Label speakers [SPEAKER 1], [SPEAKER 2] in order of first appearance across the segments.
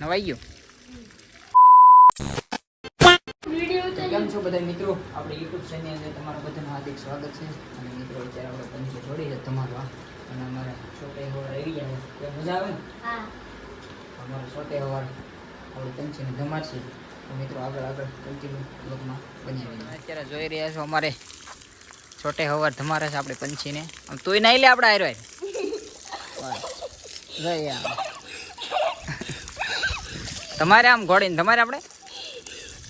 [SPEAKER 1] નવાઈ ગયો. કેમ છો બધા મિત્રો? આપણે યુટ્યુબ ચેનલમાં તમારું બધાનું હાર્દિક સ્વાગત છે. અને મિત્રો અત્યારે આપણે પંચી જોડી છે તમારા અને અમારા છોટે હવાર આવી ગયા છે. મજા આવે ને? હા. અમારા છોટે હવાર આપણે પંચીને ધમાડશે. તો મિત્રો આગળ કન્ટિન્યુ બ્લોગમાં બની અત્યારે જોઈ રહ્યા છો અમારે છોટે હવાર ધમારે છે આપણે પંચીને. આમ તોય નાઈ લે આપણે આયરો જઈ આમ તમારે આમ ઘોડીને તમારે આપણે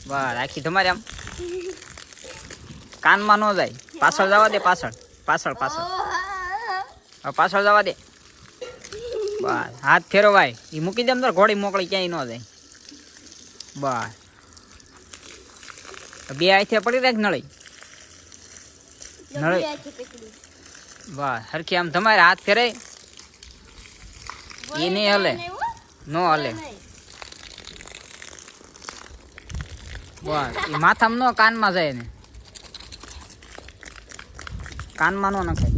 [SPEAKER 1] બસ આખી તમારે આમ કાનમાં ન જાય. પાછળ જવા દે, પાછળ જવા દે. બસ હાથ ફેરવાય એ મૂકી દે અંદર ઘોડી મોકળી ક્યાંય ન જાય. બસ બે આઈથે પડી રાખ નળી બસ હરખી આમ તમારે હાથ ફેરે એ નહીં હલે, ન હલે. બસ એ માથામાં ન કાનમાં જાય ને, કાનમાં ન નખાય.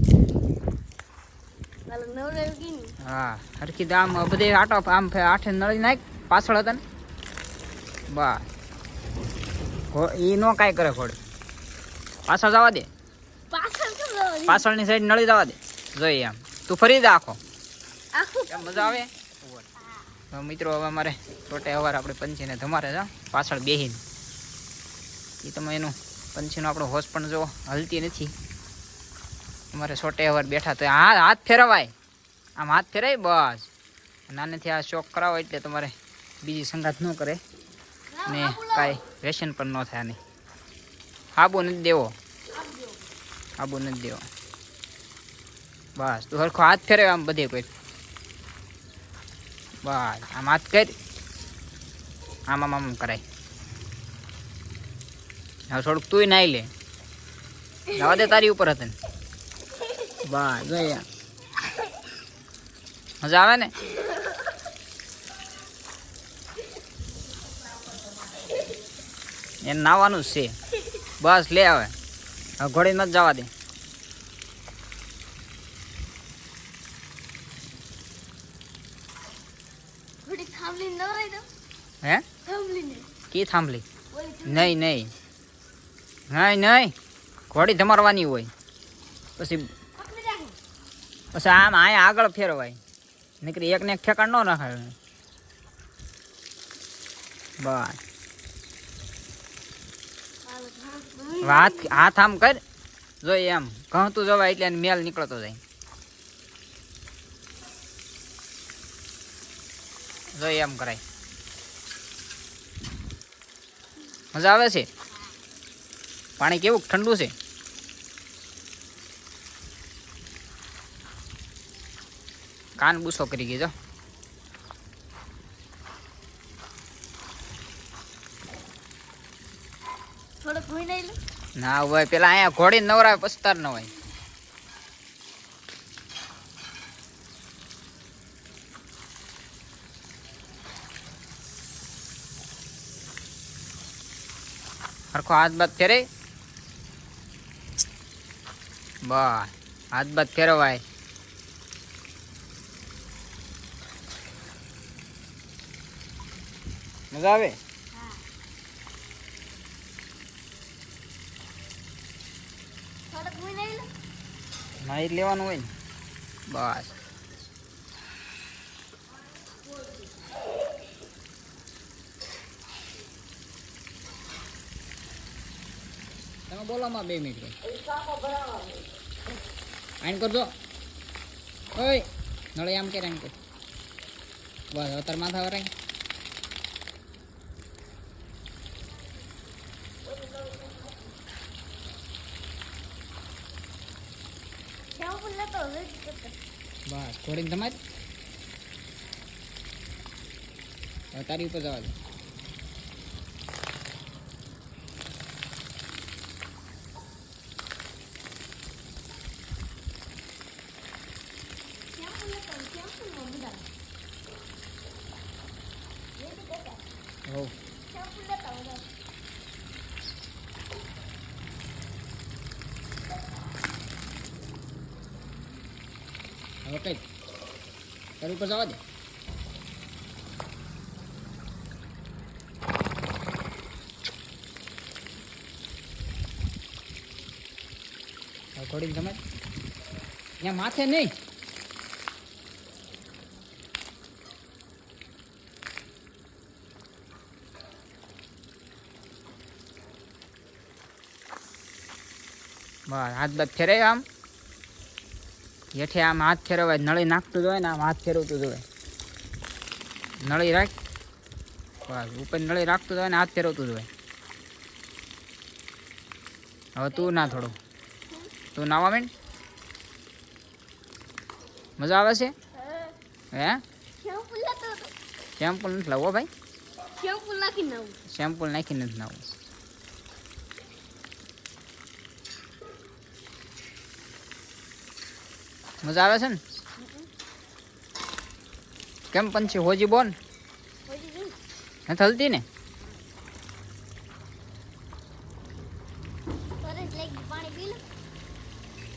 [SPEAKER 1] હા હરખી આમ બધે આટો આમ આઠે નળી નાખ પાછળ હતા ને. બસ એ નો કાંઈ કરે ઘોડી. પાછળ જવા દે, પાછળની સાઈડ નળી જવા દે. જોઈએ આમ તું ફરી દે આખો. મજા આવે. મિત્રો હવે અમારે છોટે હવાર આપણે પંચીને ધમારે છે પાછળ બેહીને. એ તમે એનું પંચીનો આપણો હોશ પણ જો હલતી નથી. અમારે છોટે હવાર બેઠા તો હાથ ફેરવાય, આમ હાથ ફેરાય. બસ નાનેથી આ શોખ કરાવો એટલે તમારે બીજી સંગાત ન કરે ને કાંઈ વ્યસન પણ ન થાય. નહીં આબુ નથી દેવો, આબુ નથી દેવો. બસ તું સરખો હાથ ફેરવે આમ બધે કોઈ. બસ આમ હાથ કરી આમ કરાય. હવે થોડુંક તુંય નાઈ લે, જવા દે તારી ઉપર હતા ને. બસ જોઈએ મજા આવે ને. એને નાવાનું જ છે. બસ લે હવે ઘોડી નથી જવા દે. હે કી થાંભલી? નહીં ઘોડી ધમારવાની હોય. પછી આમ આયા આગળ ફેરવાય. નીકળી એકને એક ઠેકાણ ન નખાય. બસ હાથ આમ કર જોઈએ એમ ઘણતું જવાય એટલે મેલ નીકળતો જાય. જોઈએ એમ કરાય. મજા આવે છે. પાણી કેવું ઠંડુ છે. કાન બૂસો કરી ગઈ જો. ના હોય પેલા અહીંયા ઘોડી નવરાવે પછી તાર ન હોય. હરખો હાથ બાદ ફેરે. બસ હાથ બાદ ફેરવાય. મજા આવે. નાઈ લેવાનું હોય ને. બસ તમે બોલો માં 2 મિનિટ આઈન કરજો. ઓય નળે આમ કે આમ કર. બસ અત્યારે માથા વરાય. બસ થોડીક તમારે તારી ઉપર જવા દે. હવે કઈ તારી ઉપર જવા દે. થોડીક તમે ત્યાં માથે નહીં. બસ હાથ બાદ ફેરે આમ હેઠે આમ હાથ ફેરવાય. નળી નાખતું જ હોય ને આમ હાથ ફેરવતું જ હોય. નળી રાખ બસ ઉપર નળી રાખતું જ હોય ને હાથ ફેરવતું જ હોય. હવે તું ના થોડું તું નાવા માંડ. મજા આવે છે હે? શેમ્પૂ નથી લાવવો ભાઈ. શેમ્પૂ નાખીને નથી નાવું. મજા આવે છે ને? કેમ પંછી હોજી બોન નથી હલતી ને?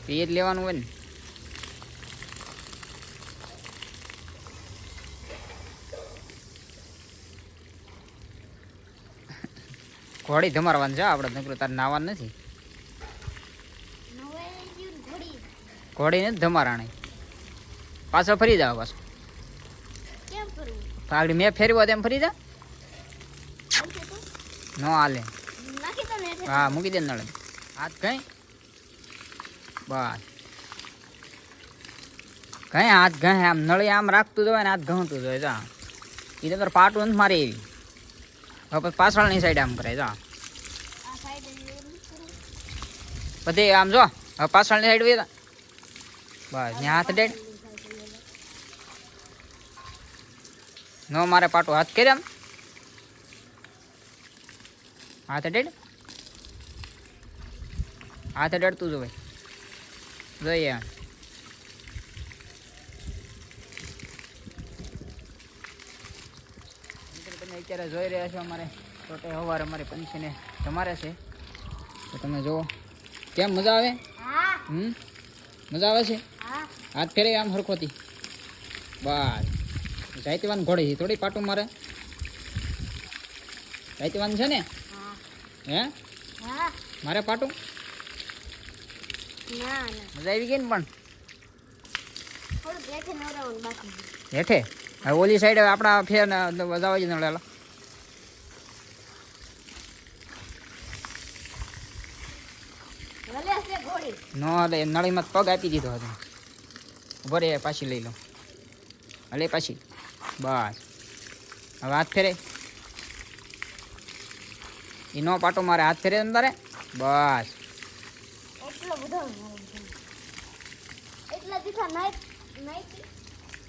[SPEAKER 1] પી જ લેવાનું હોય ને. ઘોડી ધમારવાનું છે આપણે, નકરું તારે નાવાનું નથી. ઘોડી નથી ધમારાણી. પાછો ફરી જાવ. પાછો આગળ મેં ફેરવો તેમ ફરી જા. ન હાલે. હા મૂકી દે નળે. હાથ કઈ બસ કઈ હાથ ઘે આમ નળી આમ રાખતું જ હોય ને હાથ ઘઉંતું જ હોય. જા એ તો તાર પાટું નથી મારી એવી. હવે પછી પાછળની સાઈડ આમ કરે. જા બધી આમ જો. હવે પાછળની સાઈડ હોય બસ ત્યાં હાથ ડેડ ન મારે પાટું હાથ કરે આમ હાથ ડેડ હાથ ડેડતું જ હોય. જોઈએ તમે અત્યારે જોઈ રહ્યા છો અમારે ટોટે સવારે અમારી પંછીને તમારે છે તો તમે જુઓ કેમ મજા આવે. મજા આવે છે. હાથ ફેરે આમ હરખોથી બસ. જાયતીવાન ઘોડી થોડી પાટું મારે. જાયતીવાન છે ને હે મારે પાટું. મજા આવી ગઈ ને પણ હેઠે. હવે ઓલી સાઈડ આપણા ફેર વધાવા જ નડેલા. નો એટલે નળીમાં પગ આપી દીધો હતો. ઉભો રે પાછી લઈ લો. હલે પાછી બસ. હવે હાથ ફેરે એ નો પાટો મારે હાથ ફેરે તારે બસ.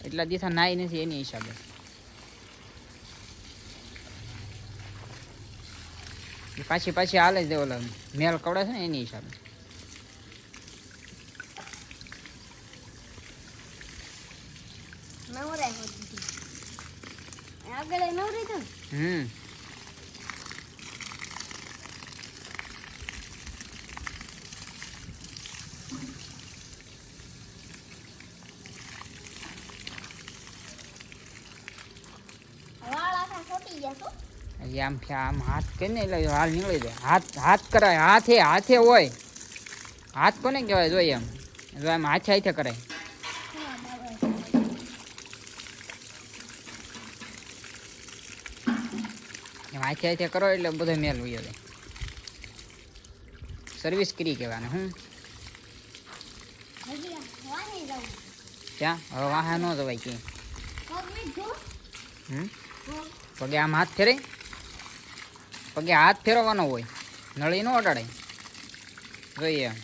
[SPEAKER 1] એટલા દીથા નાઈ નથી એની હિસાબે. પાછી પાછી હાલે જ ઓલા મેલ કવડે છે ને એની હિસાબે. આમ આમ હાથ કે ને એટલે હાલ નીકળી જાય. હાથ હાથ કરાય. હાથે હાથે હોય. હાથ કોને કહેવાય જોઈએ એમ. એટલે આમ હાથે હાથે કરાય. એમ હાથે હાથે કરો એટલે બધો મેલ હોય જાય. સર્વિસ કરી કહેવાને. હું ત્યાં હવે વાહે ન જવાય કે પગે આમ હાથ ફેરે. પગે હાથ ફેરવવાનો હોય. નળી ન અડાડે જોઈએ એમ.